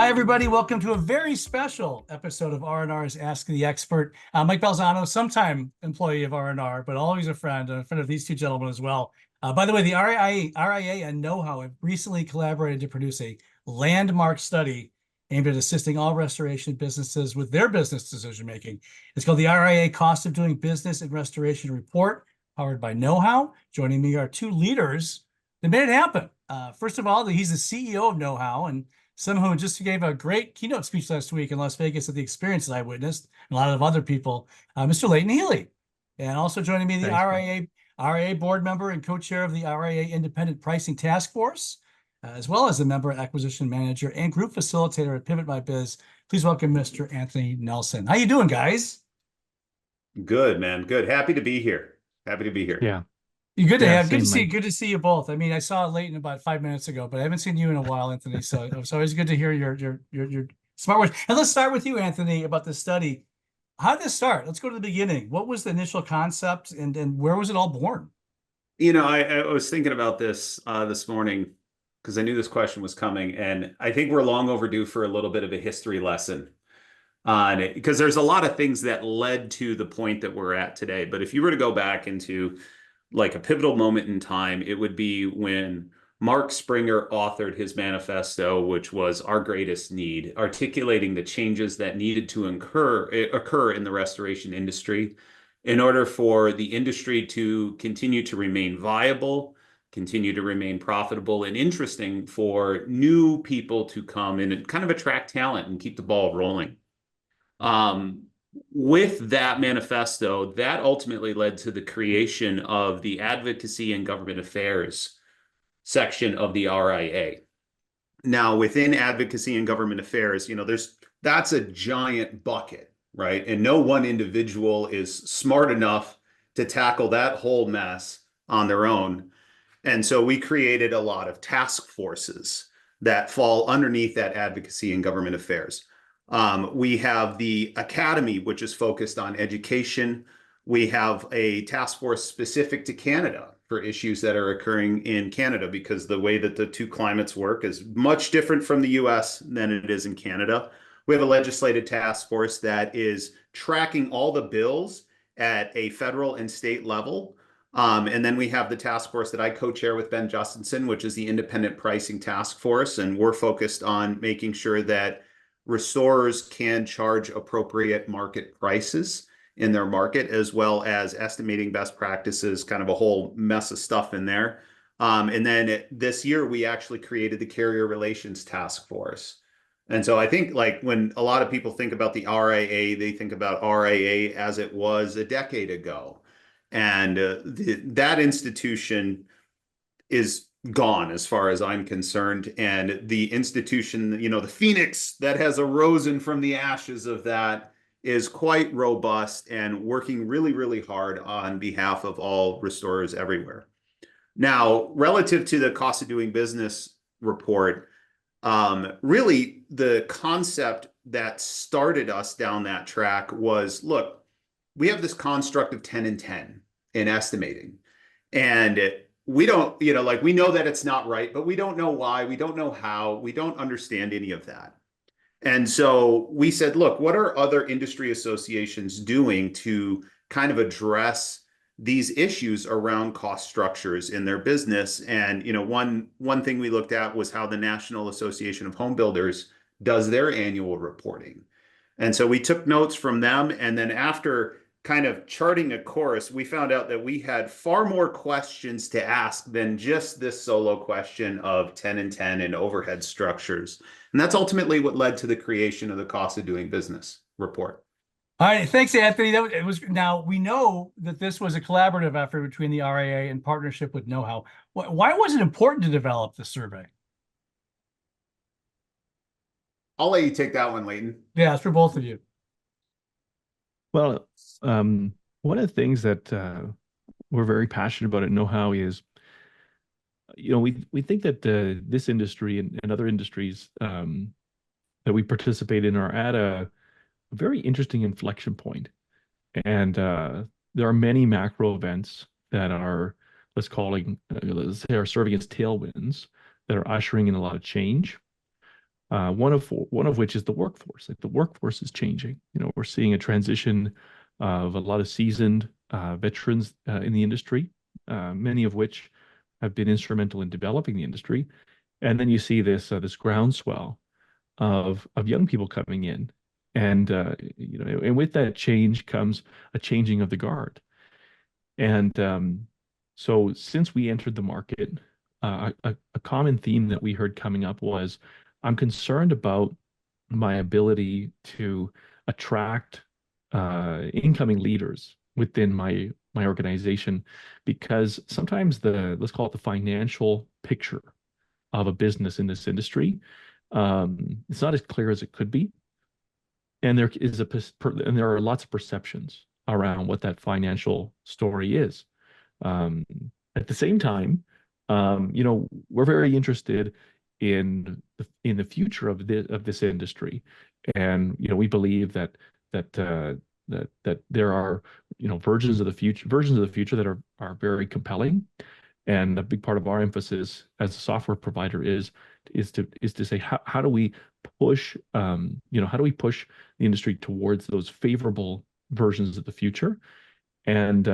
Hi, everybody. Welcome to a very special episode of R&R's Ask the Expert. Mike Balzano, sometime employee of R&R, but always a friend of these two gentlemen as well. By the way, the RIA and KnowHow have recently collaborated to produce a landmark study aimed at assisting all restoration businesses with their business decision-making. It's called the R.I.A. Cost of Doing Business in Restoration Report, powered by KnowHow. Joining me are two leaders that made it happen. First of all, he's the CEO of KnowHow and someone who just gave a great keynote speech last week in Las Vegas at the experience that I witnessed, and a lot of other people, Mr. Leighton Healy. And also joining me, the RIA board member and co-chair of the RIA Independent Pricing Task Force, as well as a member, acquisition manager, and group facilitator at Pivot My Biz. Please welcome Mr. Anthony Nelson. How you doing, guys? Good, man. Good. Happy to be here. Happy to be here. Yeah. You're good to Yeah, have. Good to same, see. Mike. Good to see you both. I mean, I saw Leighton about 5 minutes ago, but I haven't seen you in a while, Anthony. So it's always good to hear your smart words. And let's start with you, Anthony, about the study. How did this start? Let's go to the beginning. What was the initial concept, and where was it all born? I was thinking about this morning because I knew this question was coming, and I think we're long overdue for a little bit of a history lesson on it because there's a lot of things that led to the point that we're at today. But if you were to go back into like a pivotal moment in time, it would be when Mark Springer authored his manifesto, which was Our Greatest Need, articulating the changes that needed to occur in the restoration industry in order for the industry to continue to remain viable, continue to remain profitable and interesting for new people to come in and kind of attract talent and keep the ball rolling. With that manifesto, that ultimately led to the creation of the Advocacy and Government Affairs section of the RIA. Now, within Advocacy and Government Affairs, that's a giant bucket, right? And no one individual is smart enough to tackle that whole mess on their own. And so we created a lot of task forces that fall underneath that Advocacy and Government Affairs. We have the Academy, which is focused on education. We have a task force specific to Canada for issues that are occurring in Canada, because the way that the two climates work is much different from the US than it is in Canada. We have a legislative task force that is tracking all the bills at a federal and state level. And then we have the task force that I co-chair with Ben Justinson, which is the Independent Pricing Task Force. And we're focused on making sure that restorers can charge appropriate market prices in their market, as well as estimating best practices, kind of a whole mess of stuff in there. And then this year, we actually created the Carrier Relations Task Force. And so I think like when a lot of people think about the RIA, they think about RIA as it was a decade ago. And that institution is gone as far as I'm concerned. And the institution, the phoenix that has arisen from the ashes of that is quite robust and working really, really hard on behalf of all restorers everywhere. Now, relative to the cost of doing business report, really the concept that started us down that track was, look, we have this construct of 10 and 10 in estimating. And we don't, we know that it's not right, but we don't know why, we don't know how, we don't understand any of that. And so we said, look, what are other industry associations doing to kind of address these issues around cost structures in their business? And, one thing we looked at was how the National Association of Home Builders does their annual reporting. And so we took notes from them. And then after kind of charting a course, we found out that we had far more questions to ask than just this solo question of 10 and 10 and overhead structures. And that's ultimately what led to the creation of the Cost of Doing Business report. All right, thanks, Anthony. Now we know that this was a collaborative effort between the RIA in partnership with KnowHow. Why was it important to develop the survey? I'll let you take that one, Leighton. Yeah, it's for both of you. Well, one of the things that we're very passionate about at KnowHow is, we think that this industry and other industries that we participate in are at a very interesting inflection point. And there are many macro events that are, let's say, are serving as tailwinds that are ushering in a lot of change. one of which is the workforce. Like the workforce is changing. We're seeing a transition of a lot of seasoned veterans in the industry, many of which have been instrumental in developing the industry. And then you see this groundswell of young people coming in, and and with that change comes a changing of the guard. And so since we entered the market, a common theme that we heard coming up was, I'm concerned about my ability to attract incoming leaders within my organization, because sometimes let's call it the financial picture of a business in this industry, it's not as clear as it could be, and there are lots of perceptions around what that financial story is. Um, at the same time, we're very interested in the future of this industry, and we believe that there are versions of the future that are very compelling. And a big part of our emphasis as a software provider is to say, how do we push how do we push the industry towards those favorable versions of the future? And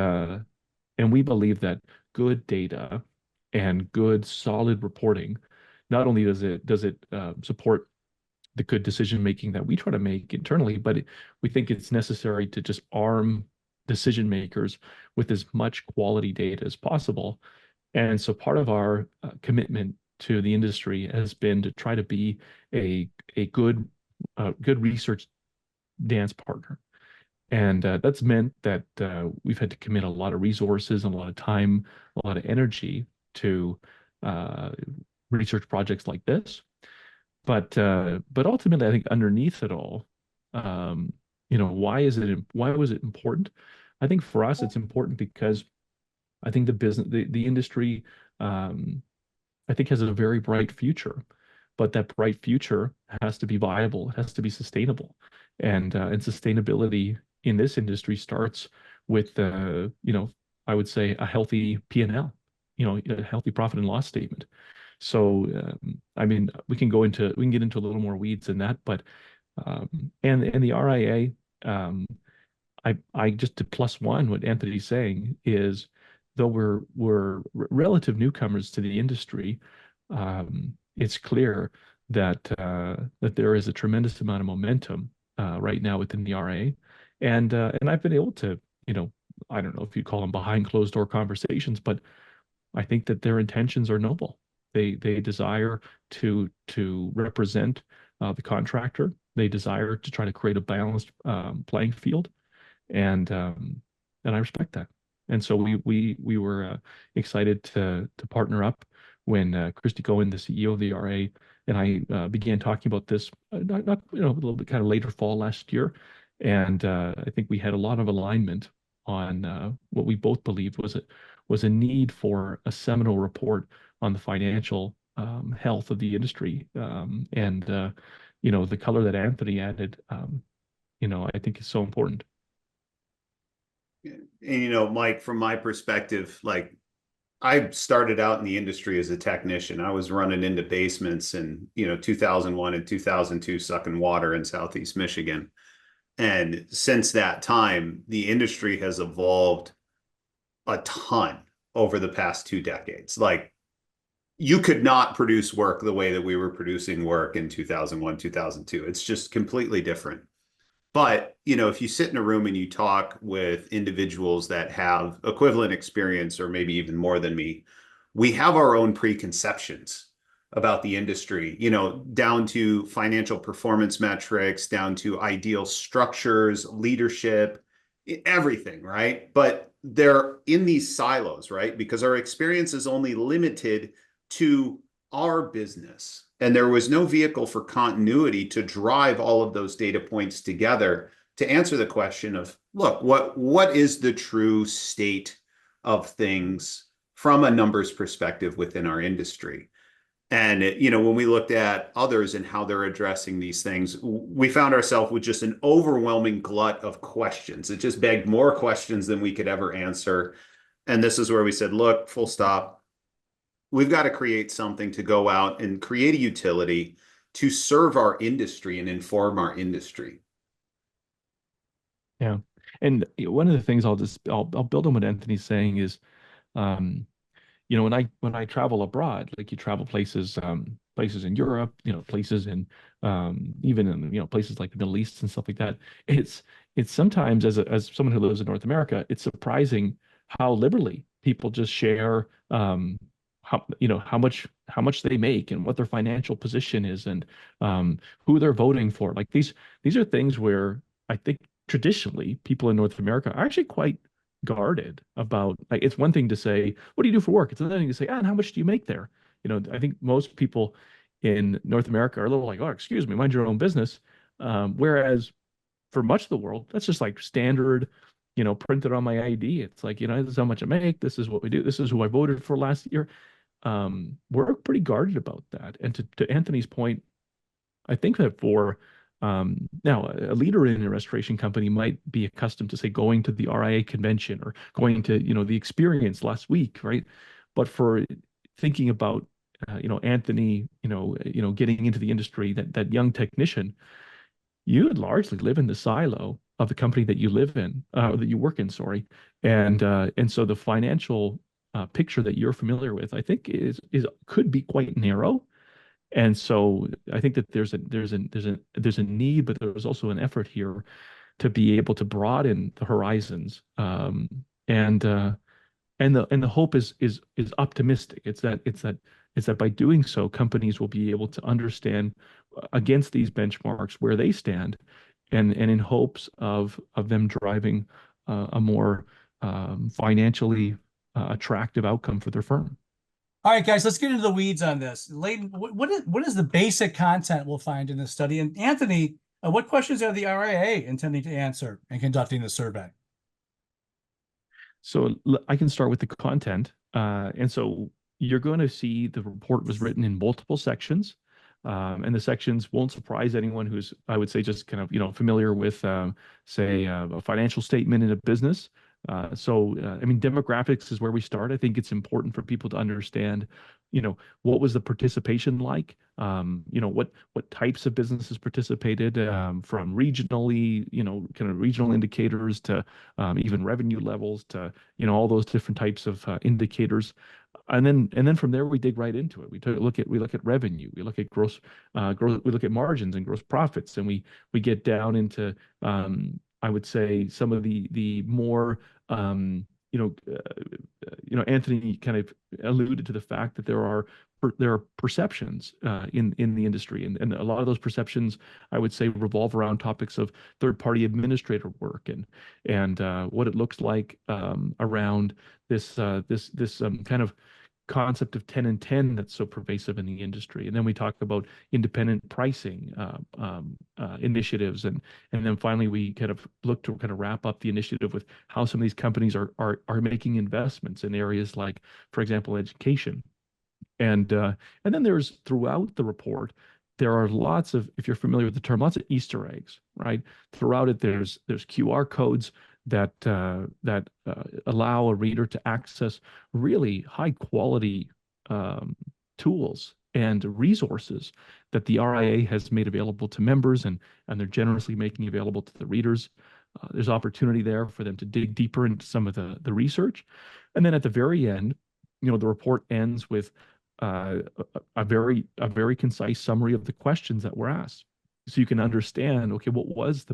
we believe that good data and good solid reporting, not only does it support the good decision making that we try to make internally, but we think it's necessary to just arm decision makers with as much quality data as possible. And so part of our commitment to the industry has been to try to be a good research dance partner. And that's meant that we've had to commit a lot of resources and a lot of time, a lot of energy to uh, research projects like this. But ultimately, I think underneath it all, why was it important? I think for us, it's important because I think the industry, um, I think has a very bright future, but that bright future has to be viable. It has to be sustainable, and sustainability in this industry starts with I would say a healthy P&L, a healthy profit and loss statement. So I mean, we can get into a little more weeds in that, but and the RIA, I just to plus one what Anthony's saying is, though we're relative newcomers to the industry, it's clear that there is a tremendous amount of momentum right now within the RIA, and I've been able to, I don't know if you call them behind closed door conversations, but I think that their intentions are noble. They desire to represent the contractor. They desire to try to create a balanced playing field, and I respect that. And so we were excited to partner up when Christy Cohen, the CEO of the RA, and I began talking about this not a little bit kind of later fall last year, and I think we had a lot of alignment on what we both believed was a need for a seminal report on the financial health of the industry, and the color that Anthony added, I think is so important. And Mike, from my perspective, like I started out in the industry as a technician. I was running into basements in 2001 and 2002, sucking water in Southeast Michigan. And since that time, the industry has evolved a ton over the past 2 decades. Like you could not produce work the way that we were producing work in 2001, 2002. It's just completely different. But, if you sit in a room and you talk with individuals that have equivalent experience or maybe even more than me, we have our own preconceptions about the industry, down to financial performance metrics, down to ideal structures, leadership, everything, right? But they're in these silos, right? Because our experience is only limited to our business. And there was no vehicle for continuity to drive all of those data points together to answer the question of, look, what is the true state of things from a numbers perspective within our industry? And, when we looked at others and how they're addressing these things, we found ourselves with just an overwhelming glut of questions. It just begged more questions than we could ever answer. And this is where we said, look, full stop. We've got to create something to go out and create a utility to serve our industry and inform our industry. Yeah. And one of the things I'll build on what Anthony's saying is, um, when I travel abroad, like you travel places in Europe, places in even in places like the Middle East and stuff like that. It's sometimes, as someone who lives in North America, it's surprising how liberally people just share how much they make and what their financial position is, and who they're voting for. Like these are things where I think traditionally people in North America are actually quite guarded about. Like, it's one thing to say, what do you do for work? It's another thing to say, and how much do you make there? I think most people in North America are a little like, oh, excuse me, mind your own business. Whereas for much of the world, that's just like standard, printed on my ID. It's like, this is how much I make. This is what we do. This is who I voted for last year. We're pretty guarded about that. And to Anthony's point, I think that for now, a leader in a restoration company might be accustomed to, say, going to the R.I.A. convention or going to, the experience last week, right? But for thinking about, Anthony, getting into the industry, that young technician, you would largely live in the silo of the company that you live in, that you work in, sorry. And so the financial picture that you're familiar with, I think, is could be quite narrow. And so I think that there's a need, but there's also an effort here to be able to broaden the horizons. And the hope is optimistic. It's that by doing so, companies will be able to understand against these benchmarks where they stand, and in hopes of them driving a more financially attractive outcome for their firm. All right, guys, let's get into the weeds on this. Leighton, what is the basic content we'll find in this study? And Anthony, what questions are the R.I.A. intending to answer in conducting the survey? So I can start with the content. And so you're going to see the report was written in multiple sections. And the sections won't surprise anyone who's, I would say, just kind of, familiar with, say, a financial statement in a business. I mean, demographics is where we start. I think it's important for people to understand, what was the participation like? What types of businesses participated, from regionally, kind of regional indicators to even revenue levels to, all those different types of indicators. And then from there we dig right into it. We look at revenue, we look at we look at margins and gross profits, and we get down into, I would say, some of the more Anthony kind of alluded to the fact that there are perceptions in the industry, and a lot of those perceptions, I would say, revolve around topics of third-party administrator work and what it looks like around this kind of concept of 10 and 10 that's so pervasive in the industry. And then we talk about independent pricing initiatives, and then finally we kind of look to kind of wrap up the initiative with how some of these companies are making investments in areas like, for example, education. And then there's, throughout the report, there are lots of, if you're familiar with the term, lots of Easter eggs, right? Throughout it, there's QR codes that allow a reader to access really high quality tools and resources that the R.I.A. has made available to members, and they're generously making available to the readers. There's opportunity there for them to dig deeper into some of the research. And then at the very end, the report ends with a very concise summary of the questions that were asked, so you can understand, okay, what was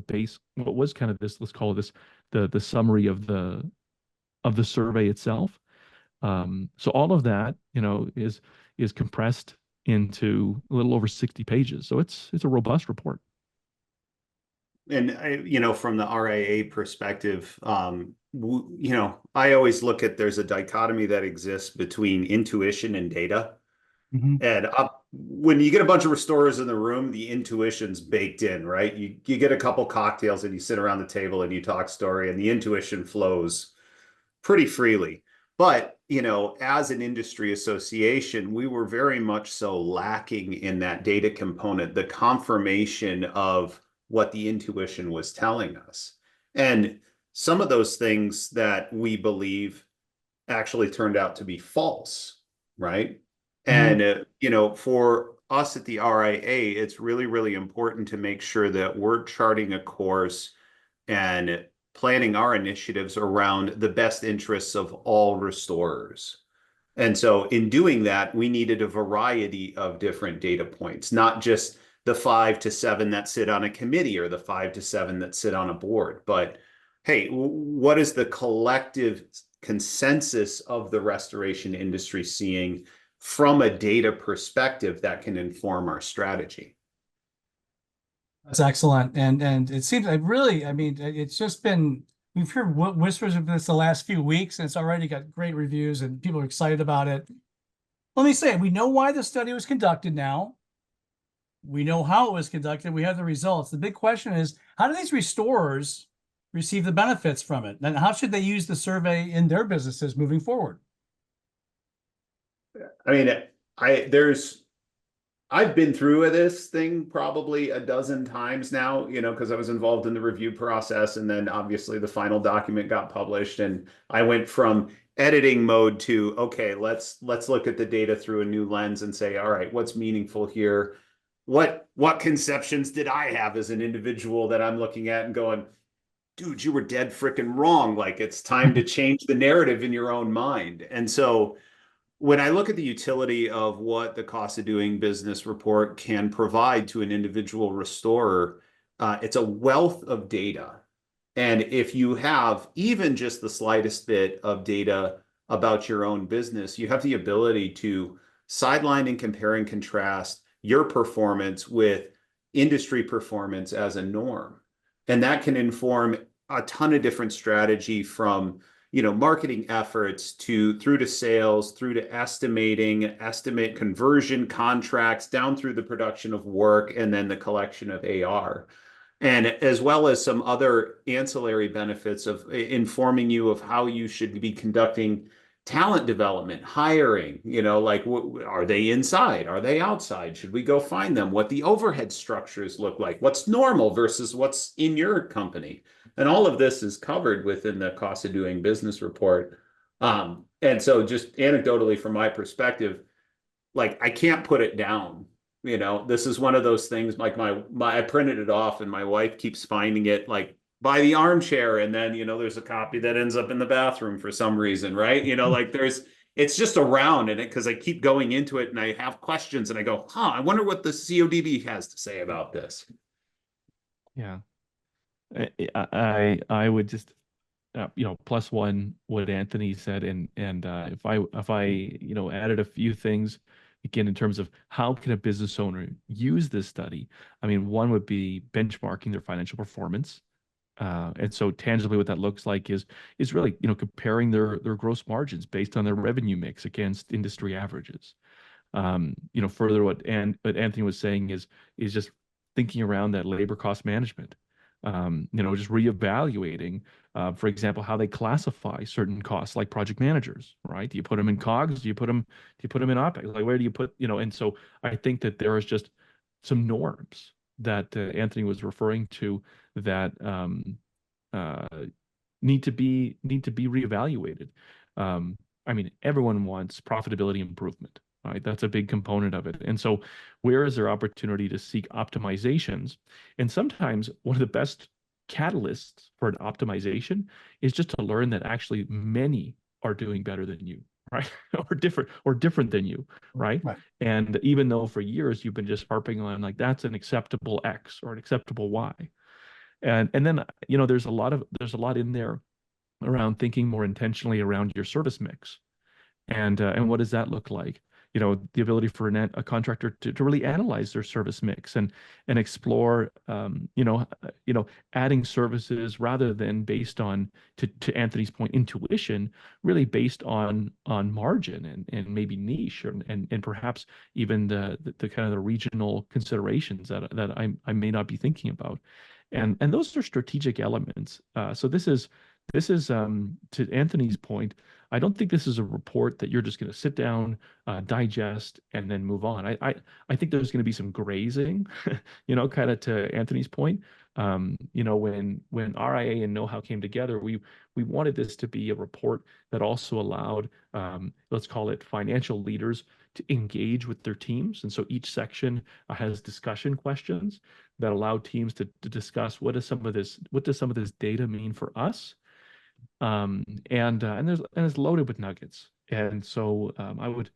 kind of this, let's call it this, the summary of the survey itself. So all of that, is compressed into a little over 60 pages. So it's a robust report. And from the R.I.A. perspective, I always look at, there's a dichotomy that exists between intuition and data. Mm-hmm. And when you get a bunch of restorers in the room, the intuition's baked in, right? You get a couple cocktails and you sit around the table and you talk story, and the intuition flows pretty freely. But, as an industry association, we were very much so lacking in that data component, the confirmation of what the intuition was telling us. And some of those things that we believe actually turned out to be false, right? And, for us at the RIA, it's really, really important to make sure that we're charting a course and planning our initiatives around the best interests of all restorers. And so in doing that, we needed a variety of different data points, not just the 5 to 7 that sit on a committee or the 5 to 7 that sit on a board, but hey, what is the collective consensus of the restoration industry seeing from a data perspective that can inform our strategy? That's excellent. And it seems like really, I mean, it's just been, we've heard whispers of this the last few weeks, and it's already got great reviews and people are excited about it. Let me say, we know why the study was conducted now. We know how it was conducted. We have the results. The big question is, how do these restorers receive the benefits from it? And how should they use the survey in their businesses moving forward? I mean, I've been through this thing probably a dozen times now, because I was involved in the review process, and then obviously the final document got published, and I went from editing mode to, okay, let's look at the data through a new lens and say, all right, what's meaningful here? What conceptions did I have as an individual that I'm looking at and going, dude, you were dead freaking wrong. Like, it's time to change the narrative in your own mind. And so when I look at the utility of what the cost of doing business report can provide to an individual restorer, it's a wealth of data. And if you have even just the slightest bit of data about your own business, you have the ability to sideline and compare and contrast your performance with industry performance as a norm. And that can inform a ton of different strategy from marketing efforts through to sales, through to estimate conversion contracts, down through the production of work, and then the collection of AR. And as well as some other ancillary benefits of informing you of how you should be conducting talent development, hiring, like, are they inside? Are they outside? Should we go find them? What the overhead structures look like? What's normal versus what's in your company? And all of this is covered within the cost of doing business report. And so just anecdotally, from my perspective, like, I can't put it down. This is one of those things, like I printed it off and my wife keeps finding it, like, by the armchair, and then there's a copy that ends up in the bathroom for some reason, right? Like, it's just around in it because I keep going into it and I have questions and I go, I wonder what the CODB has to say about this. Yeah. I would just plus one what Anthony said, and if I added a few things again in terms of how can a business owner use this study. I mean, one would be benchmarking their financial performance. And so tangibly what that looks like is really, comparing their gross margins based on their revenue mix against industry averages. Further what Anthony was saying is just thinking around that labor cost management. Just reevaluating, for example, how they classify certain costs, like project managers, right? Do you put them in COGS? Do you put them in OpEx? Like, where do you put, and so I think that there is just some norms that Anthony was referring to that need to be reevaluated. I mean, everyone wants profitability improvement, right? That's a big component of it. And so where is there opportunity to seek optimizations? And sometimes one of the best catalysts for an optimization is just to learn that actually many are doing better than you, right? or different than you, right? And even though for years you've been just harping on, like, that's an acceptable X or an acceptable Y. And then there's a lot in there around thinking more intentionally around your service mix, and what does that look like? The ability for a contractor to really analyze their service mix and explore adding services rather than based on, to Anthony's point, intuition, really based on margin and maybe niche and perhaps even the kind of the regional considerations that I may not be thinking about. And those are strategic elements. So this is to Anthony's point, I don't think this is a report that you're just going to sit down, digest, and then move on. I think there's going to be some grazing, kind of to Anthony's point. When R.I.A. and KnowHow came together, we wanted this to be a report that also allowed, let's call it, financial leaders to engage with their teams. And so each section has discussion questions that allow teams to discuss what does some of this data mean for us. And it's loaded with nuggets. And so I would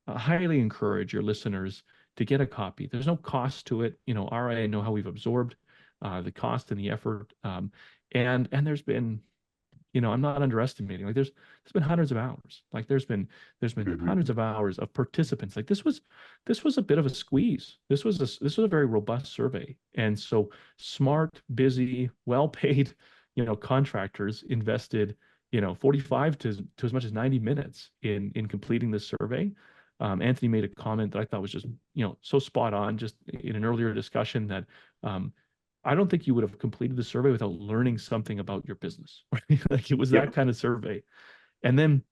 highly encourage your listeners to get a copy. There's no cost to it. R.I.A. know how we've absorbed the cost and the effort. And there's been, I'm not underestimating. Like there's been hundreds of hours. Like there's been hundreds of hours of participants. Like this was a bit of a squeeze. This was a very robust survey. And so smart, busy, well-paid, contractors invested, 45 to as much as 90 minutes in completing this survey. Anthony made a comment that I thought was just, so spot on, just in an earlier discussion, that I don't think you would have completed the survey without learning something about your business. Right? Like it was that kind of survey. And then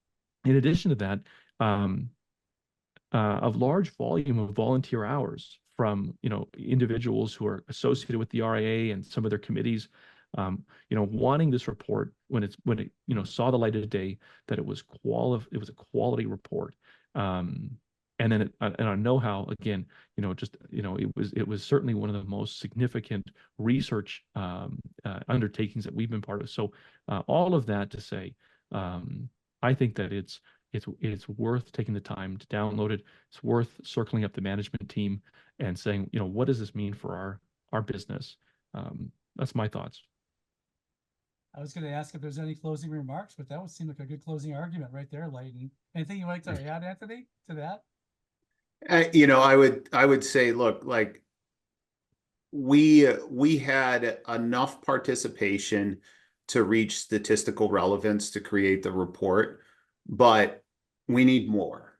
in addition to that, a large volume of volunteer hours from, individuals who are associated with the R.I.A. and some of their committees, wanting this report when it saw the light of day, that it was a quality report. And then and on KnowHow, again, it was certainly one of the most significant research undertakings that we've been part of. So all of that to say, I think that it's worth taking the time to download it. It's worth circling up the management team and saying, what does this mean for our business? That's my thoughts. I was going to ask if there's any closing remarks, but that would seem like a good closing argument right there, Leighton. Anything you'd like to add, Anthony, to that? I would say, look, like we had enough participation to reach statistical relevance to create the report, but we need more.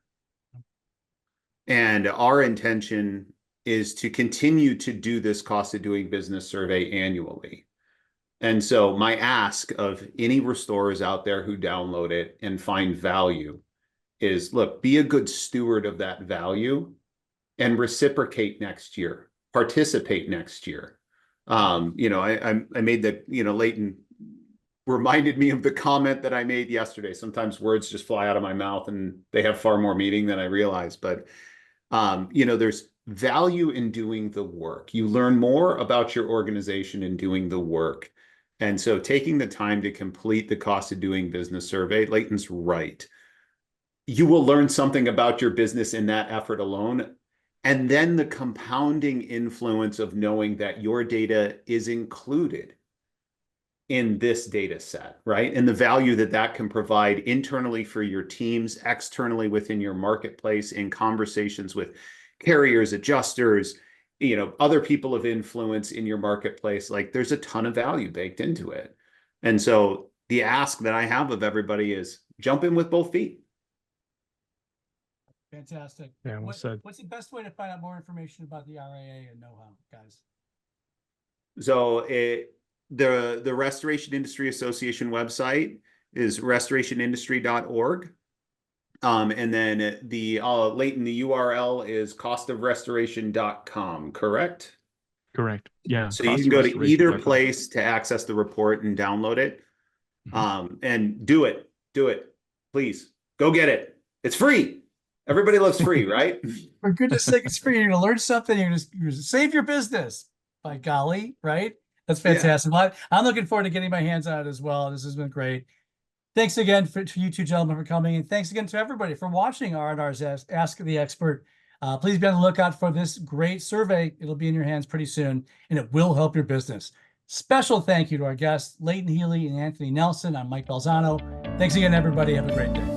And our intention is to continue to do this cost of doing business survey annually. And so my ask of any restorers out there who download it and find value is, look, be a good steward of that value and reciprocate next year, participate next year. I made the, Leighton reminded me of the comment that I made yesterday. Sometimes words just fly out of my mouth and they have far more meaning than I realize. But, there's value in doing the work. You learn more about your organization in doing the work. And so taking the time to complete the cost of doing business survey, Leighton's right. You will learn something about your business in that effort alone. And then the compounding influence of knowing that your data is included in this data set, right? And the value that can provide internally for your teams, externally within your marketplace, in conversations with carriers, adjusters, other people of influence in your marketplace. Like there's a ton of value baked into it. And so the ask that I have of everybody is jump in with both feet. Fantastic. Yeah, well said. What's the best way to find out more information about the R.I.A. and KnowHow, guys? So the Restoration Industry Association website is restorationindustry.org. And then Leighton, the URL is costofrestoration.com, correct? Correct. Yeah. So you can go to either place to access the report and download it. And do it. Please go get it. It's free. Everybody loves free, right? For goodness sake, it's free. You're going to learn something. You're going to save your business, by golly, right? That's fantastic. Yeah. Well, I'm looking forward to getting my hands on it as well. This has been great. Thanks again to you two gentlemen for coming, and thanks again to everybody for watching R&R's Ask the Expert. Please be on the lookout for this great survey. It'll be in your hands pretty soon, and it will help your business. Special thank you to our guests, Leighton Healy and Anthony Nelson. I'm Mike Balzano. Thanks again, everybody. Have a great day.